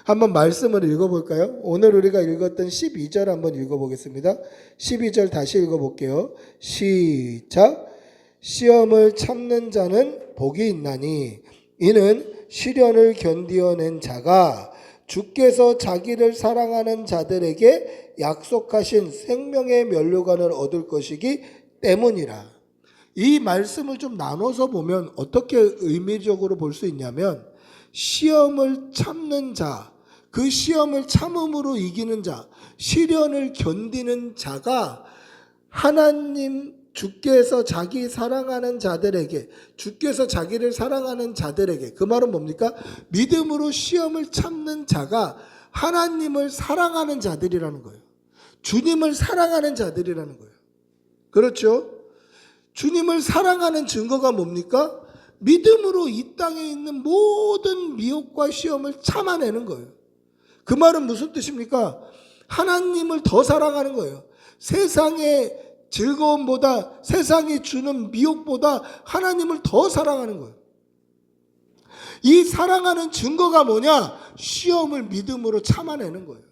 한번 말씀을 읽어볼까요? 오늘 우리가 읽었던 12절 한번 읽어보겠습니다. 12절 다시 읽어볼게요. 시작. 시험을 참는 자는 복이 있나니 이는 시련을 견디어낸 자가 주께서 자기를 사랑하는 자들에게 약속하신 생명의 면류관을 얻을 것이기 때문이라. 이 말씀을 좀 나눠서 보면 어떻게 의미적으로 볼 수 있냐면 시험을 참는 자, 그 시험을 참음으로 이기는 자, 시련을 견디는 자가 하나님 주께서 자기 사랑하는 자들에게, 주께서 자기를 사랑하는 자들에게, 그 말은 뭡니까? 믿음으로 시험을 참는 자가 하나님을 사랑하는 자들이라는 거예요. 주님을 사랑하는 자들이라는 거예요. 그렇죠? 주님을 사랑하는 증거가 뭡니까? 믿음으로 이 땅에 있는 모든 미혹과 시험을 참아내는 거예요. 그 말은 무슨 뜻입니까? 하나님을 더 사랑하는 거예요. 세상의 즐거움보다, 세상이 주는 미혹보다 하나님을 더 사랑하는 거예요. 이 사랑하는 증거가 뭐냐? 시험을 믿음으로 참아내는 거예요.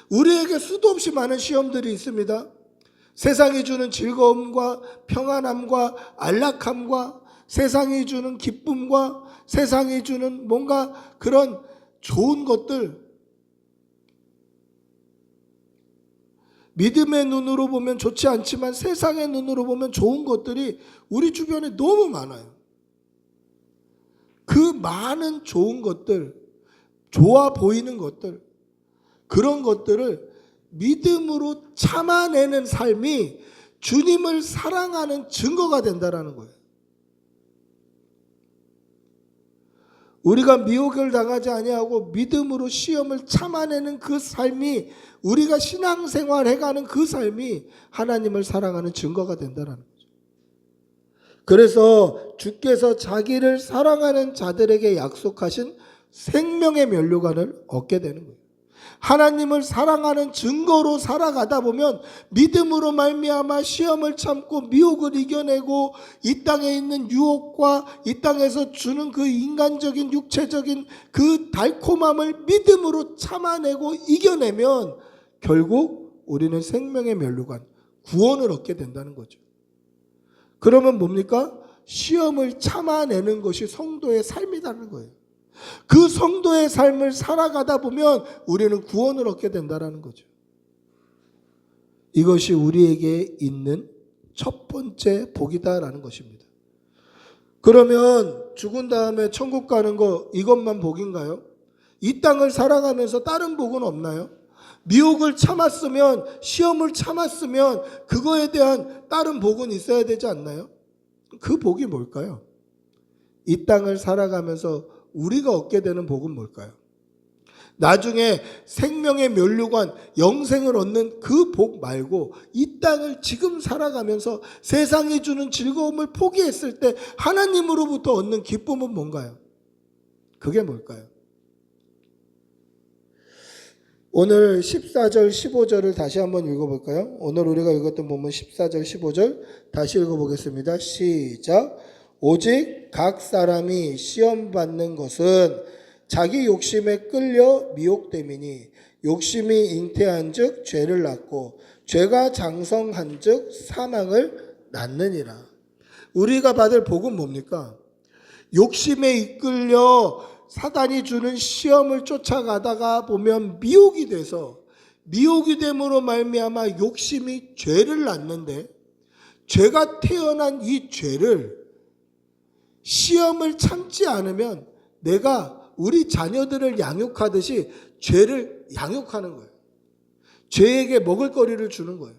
우리에게 수도 없이 많은 시험들이 있습니다. 세상이 주는 즐거움과 평안함과 안락함과 세상이 주는 기쁨과 세상이 주는 뭔가 그런 좋은 것들, 믿음의 눈으로 보면 좋지 않지만 세상의 눈으로 보면 좋은 것들이 우리 주변에 너무 많아요. 그 많은 좋은 것들, 좋아 보이는 것들, 그런 것들을 믿음으로 참아내는 삶이 주님을 사랑하는 증거가 된다는 거예요. 우리가 미혹을 당하지 아니하고 믿음으로 시험을 참아내는 그 삶이, 우리가 신앙생활 해가는 그 삶이 하나님을 사랑하는 증거가 된다는 거죠. 그래서 주께서 자기를 사랑하는 자들에게 약속하신 생명의 면류관을 얻게 되는 거예요. 하나님을 사랑하는 증거로 살아가다 보면 믿음으로 말미암아 시험을 참고 미혹을 이겨내고 이 땅에 있는 유혹과 이 땅에서 주는 그 인간적인 육체적인 그 달콤함을 믿음으로 참아내고 이겨내면 결국 우리는 생명의 면류관, 구원을 얻게 된다는 거죠. 그러면 뭡니까? 시험을 참아내는 것이 성도의 삶이라는 거예요. 그 성도의 삶을 살아가다 보면 우리는 구원을 얻게 된다는 거죠. 이것이 우리에게 있는 첫 번째 복이다라는 것입니다. 그러면 죽은 다음에 천국 가는 거 이것만 복인가요? 이 땅을 살아가면서 다른 복은 없나요? 미혹을 참았으면, 시험을 참았으면 그거에 대한 다른 복은 있어야 되지 않나요? 그 복이 뭘까요? 이 땅을 살아가면서 우리가 얻게 되는 복은 뭘까요? 나중에 생명의 면류관, 영생을 얻는 그 복 말고 이 땅을 지금 살아가면서 세상이 주는 즐거움을 포기했을 때 하나님으로부터 얻는 기쁨은 뭔가요? 그게 뭘까요? 오늘 14절 15절을 다시 한번 읽어볼까요? 오늘 우리가 읽었던 본문 14절 15절 다시 읽어보겠습니다. 시작. 오직 각 사람이 시험받는 것은 자기 욕심에 끌려 미혹됨이니 욕심이 잉태한즉 죄를 낳고 죄가 장성한즉 사망을 낳느니라. 우리가 받을 복은 뭡니까? 욕심에 이끌려 사단이 주는 시험을 쫓아가다가 보면 미혹이 돼서, 미혹이 됨으로 말미암아 욕심이 죄를 낳는데, 죄가 태어난 이 죄를 시험을 참지 않으면 내가 우리 자녀들을 양육하듯이 죄를 양육하는 거예요. 죄에게 먹을 거리를 주는 거예요.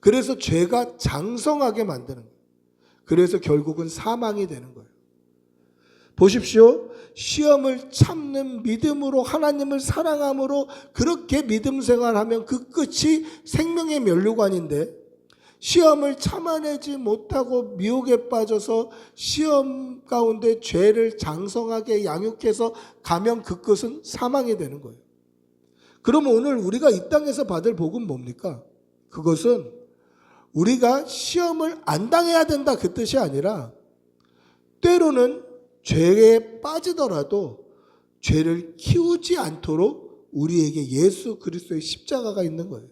그래서 죄가 장성하게 만드는 거예요. 그래서 결국은 사망이 되는 거예요. 보십시오. 시험을 참는 믿음으로 하나님을 사랑함으로 그렇게 믿음 생활하면 그 끝이 생명의 면류관인데, 시험을 참아내지 못하고 미혹에 빠져서 시험 가운데 죄를 장성하게 양육해서 가면 그 끝은 사망이 되는 거예요. 그럼 오늘 우리가 이 땅에서 받을 복은 뭡니까? 그것은 우리가 시험을 안 당해야 된다 그 뜻이 아니라, 때로는 죄에 빠지더라도 죄를 키우지 않도록 우리에게 예수 그리스도의 십자가가 있는 거예요.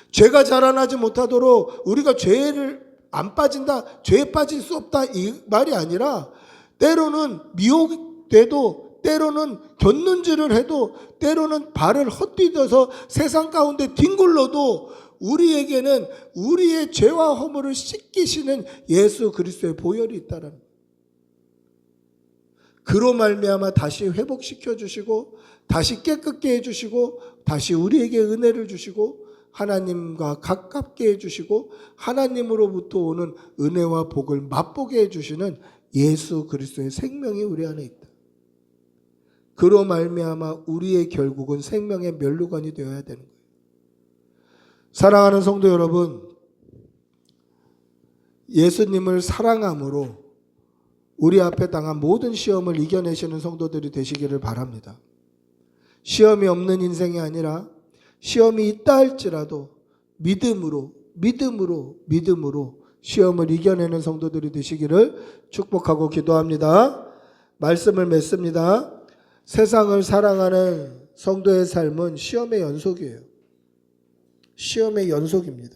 죄가 자라나지 못하도록 우리가 죄를 안 빠진다, 죄에 빠질 수 없다 이 말이 아니라, 때로는 미혹돼도, 때로는 곁눈질을 해도, 때로는 발을 헛디뎌서 세상 가운데 뒹굴러도 우리에게는 우리의 죄와 허물을 씻기시는 예수 그리스도의 보혈이 있다는 거예요. 그로 말미암아 다시 회복시켜 주시고, 다시 깨끗게 해주시고, 다시 우리에게 은혜를 주시고, 하나님과 가깝게 해주시고, 하나님으로부터 오는 은혜와 복을 맛보게 해주시는 예수 그리스도의 생명이 우리 안에 있다. 그로 말미암아 우리의 결국은 생명의 면류관이 되어야 되는 거예요. 사랑하는 성도 여러분, 예수님을 사랑함으로 우리 앞에 당한 모든 시험을 이겨내시는 성도들이 되시기를 바랍니다. 시험이 없는 인생이 아니라 시험이 있다 할지라도 믿음으로 시험을 이겨내는 성도들이 되시기를 축복하고 기도합니다. 말씀을 맺습니다. 세상을 사랑하는 성도의 삶은 시험의 연속이에요. 시험의 연속입니다.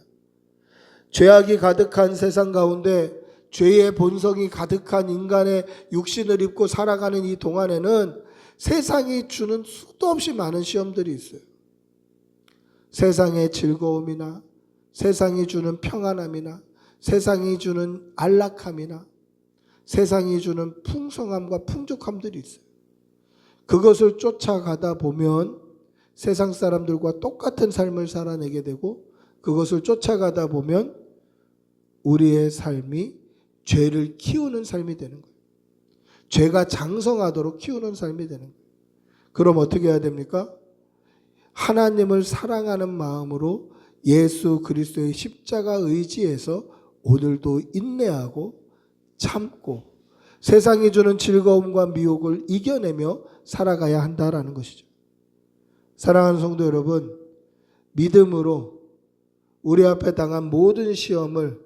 죄악이 가득한 세상 가운데 죄의 본성이 가득한 인간의 육신을 입고 살아가는 이 동안에는 세상이 주는 수도 없이 많은 시험들이 있어요. 세상의 즐거움이나 세상이 주는 평안함이나 세상이 주는 안락함이나 세상이 주는 풍성함과 풍족함들이 있어요. 그것을 쫓아가다 보면 세상 사람들과 똑같은 삶을 살아내게 되고, 그것을 쫓아가다 보면 우리의 삶이 죄를 키우는 삶이 되는 거예요. 죄가 장성하도록 키우는 삶이 되는 거예요. 그럼 어떻게 해야 됩니까? 하나님을 사랑하는 마음으로 예수 그리스도의 십자가 의지에서 오늘도 인내하고 참고 세상이 주는 즐거움과 미혹을 이겨내며 살아가야 한다라는 것이죠. 사랑하는 성도 여러분, 믿음으로 우리 앞에 당한 모든 시험을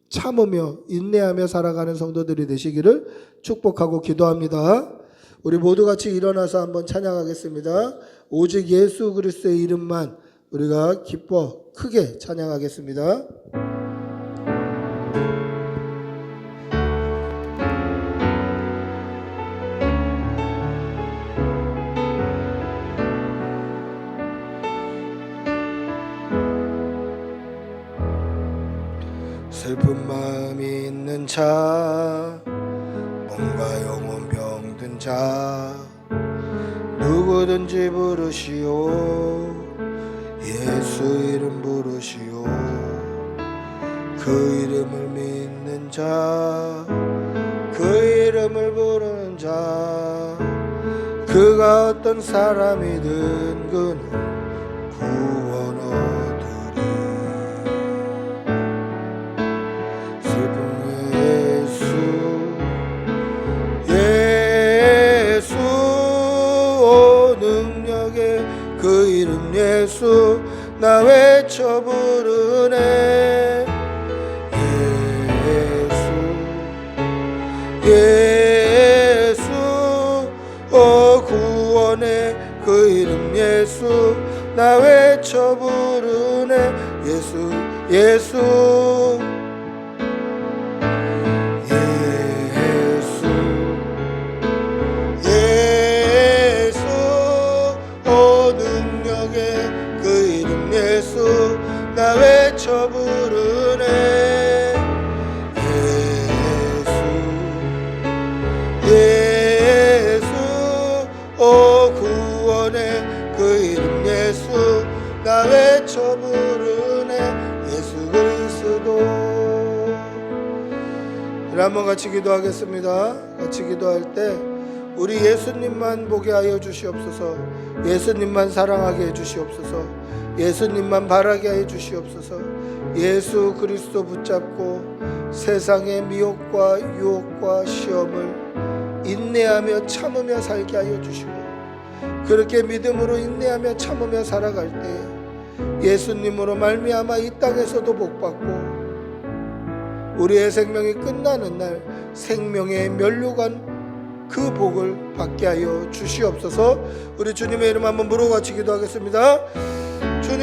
참으며 인내하며 살아가는 성도들이 되시기를 축복하고 기도합니다. 우리 모두 같이 일어나서 한번 찬양하겠습니다. 오직 예수 그리스도의 이름만 우리가 기뻐 크게 찬양하겠습니다. 슬픈 마음이 있는 자 자 누구든지 부르시오 예수 이름 부르시오 그 이름을 믿는 자 그 이름을 부르는 자 그가 어떤 사람이든 그는 구원 얻으리 슬픔의 예수 오 능력의 그 이름 예수 나 외쳐 부르네 예수 오 구원의 그 이름 예수 나 외쳐 부르네 예수 예수 예수 오 능력의 그 이름 예수 나 외쳐 부르네 예수 오 구원의 그 이름 예수 나 외쳐 부르네 예수 그리스도. 한번 같이 기도하겠습니다. 같이 기도할 때 우리 예수님만 보게 하여 주시옵소서 예수님만 사랑하게 해 주시옵소서 예수님만 바라게 해 주시옵소서 예수 그리스도 붙잡고 세상의 미혹과 유혹과 시험을 인내하며 참으며 살게 하여 주시고 그렇게 믿음으로 인내하며 참으며 살아갈 때 예수님으로 말미암아 이 땅에서도 복받고 우리의 생명이 끝나는 날 생명의 면류관 그 복을 받게 하여 주시옵소서. 우리 주님의 이름 한번 부르고 같이 기도하겠습니다. 주님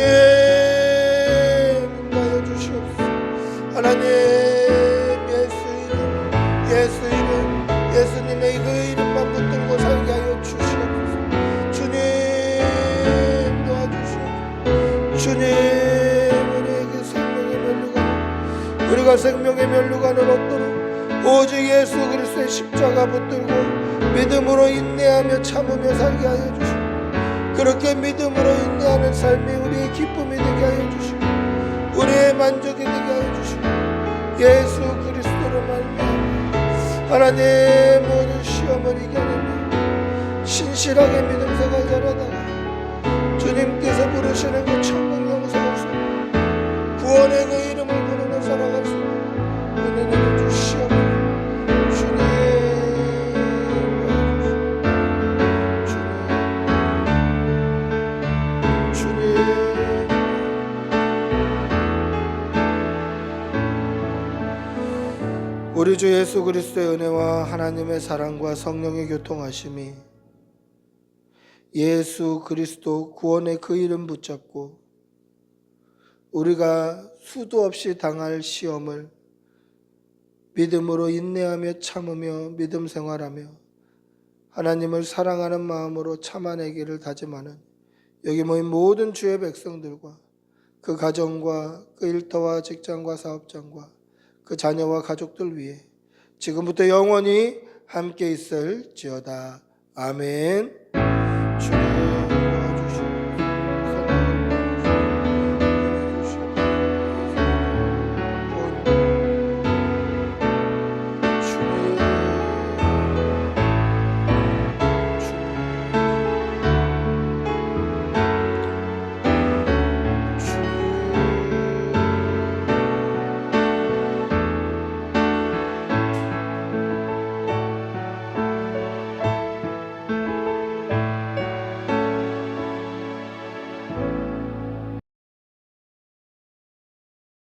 인도하여 주시옵소서. 하나님 예수 이름 예수님의 그 이름만 붙들고 살게 하여 주시옵소서. 주님 도와주시옵소서. 주님 우리에게 생명의 면류관 우리가 생명의 면류관을 얻도록 오직 예수 그리스도의 십자가 붙들고 믿음으로 인내하며 참으며 살게 하여 주시고 그렇게 믿음으로 인내하는 삶이 우리의 기쁨이 되게 하여 주시고 우리의 만족이 되게 하여 주시고 예수 그리스도로 말미암아 하나님 모든 시험을 이겨내며 신실하게 믿음 생활 잘하다가 주님께서 부르시는 그 천국 영생에서 구원의 그 이름을 부르며 살아갈 수 있는 은혜를 주시옵소서. 우리 주 예수 그리스도의 은혜와 하나님의 사랑과 성령의 교통하심이 예수 그리스도 구원의 그 이름 붙잡고 우리가 수도 없이 당할 시험을 믿음으로 인내하며 참으며 믿음 생활하며 하나님을 사랑하는 마음으로 참아내기를 다짐하는 여기 모인 모든 주의 백성들과 그 가정과 그 일터와 직장과 사업장과 그 자녀와 가족들 위해 지금부터 영원히 함께 있을지어다. 아멘. 주님